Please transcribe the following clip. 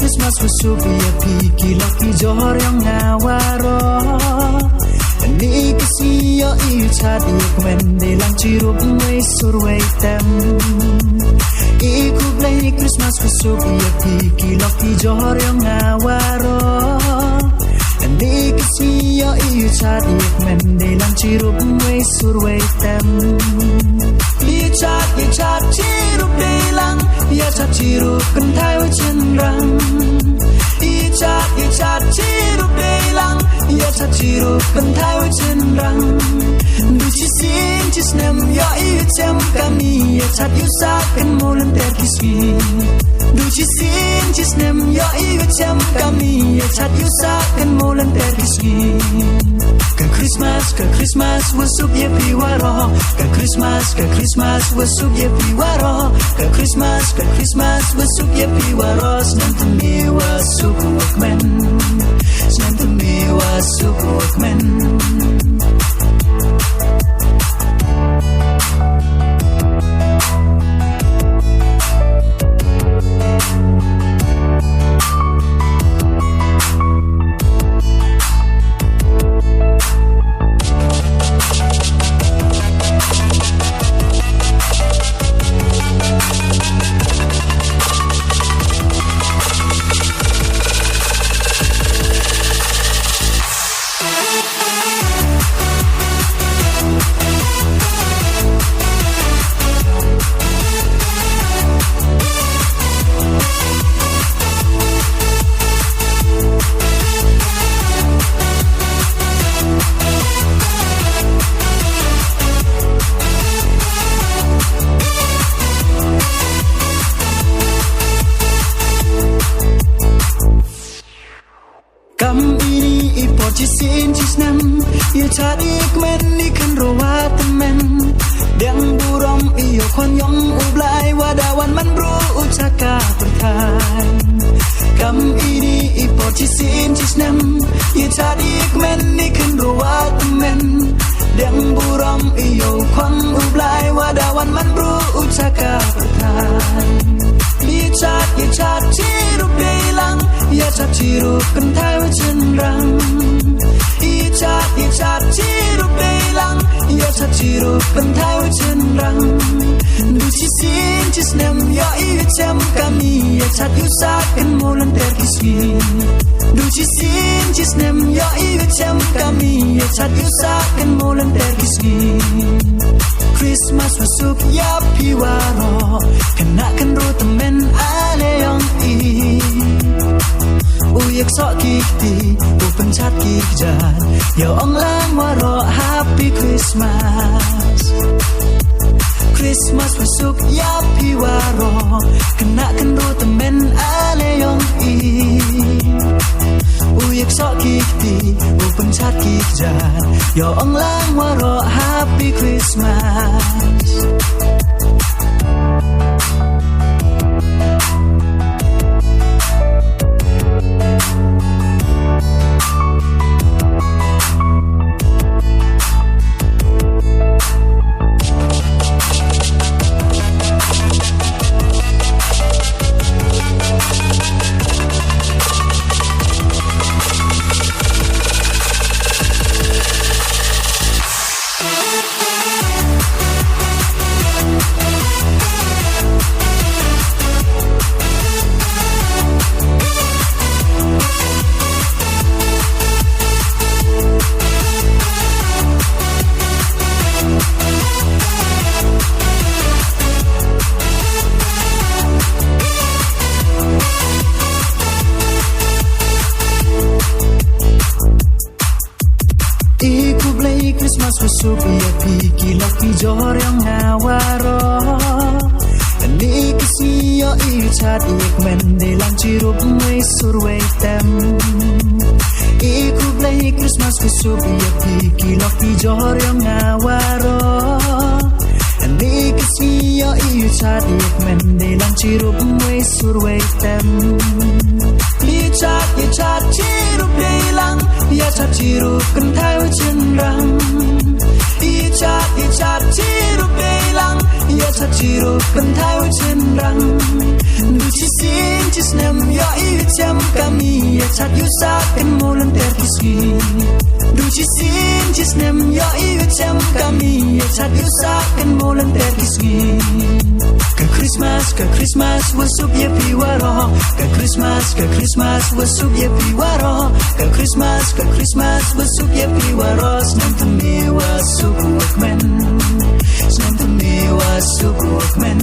Christmas wasubia piki laki johor yang ngawaro Ni kesiyo ichadi kumende lang chirup ngay surway tem Iku play Christmas wasubia piki laki johor yang ngawaro Ni kesiyo ichadi kumende lang chirup ngay surway tem Ichad chirup delang Ichad chirup kentay chenrang Ichad chirup delang Ichad chirup kentay chenrang Duci sin cisnem yo icem kami Ichad yusakan mulan terkiswi Duci sin cisnem yo icem kami Ichad yusakan mulan terkiswi Ke Christmas wasuk ye piwaro Ke Christmas wasuk ye piwaro Ke Christmas wasuk ye piwaro Snem to me wasuk workman Snem to me wasuk workman Cisin cisnem Ia cadik men ikan rawat men Deng burom iyo konyong ublay Wadawan man bro ucaka bertai Kam ini ipo cisin cisnem Ia cadik men ikan rawat men Deng burom iyo kong ublay Wadawan man bro ucaka bertai Icat cirup delang Icat cirup kentai cenrang Icat cirup delang Icat cirup kentai cenrang Duci sin cisnem yo icem kami Icat yusakan mulan terkiswi Duci sin cisnem yo icem kami Icat yusakan mulan terkiswi Christmas wasuk ya piwaro Kenakan rotemen aleyong i Uyak sok kikti Upencat kikjan Yo ong lang waro Happy Christmas Christmas wasuk ya piwaro Kenakan rotemen aleyong i Uyak sok kikti Upencat kikjan Yo ong lang waro Happy Christmas Christmas wasuk ya piki laki johor yang ngawaro Nikisio icat ikmen delang cirup mai surway tem Iku play Christmas kusub ya piki loki johor yang ngawaro Nikisio icat ikmen delang cirup mai surway tem Icat cirup delang ya cat cirup kentai cenrang Icat cirup delang ya cat cirup kentai cenrang Duci sin cisnem ya icam kami ya cat yusaken mulan terkiswi Duci sin cisnem ya icam kami ya cat yusaken mulan terkiswi Ke Christmas wasuk ya piwaro Ke Christmas wasuk ya piwaro Ke Christmas wasuk ya piwaro Senam temi wasuk wakmen Senam temi wasuk wakmen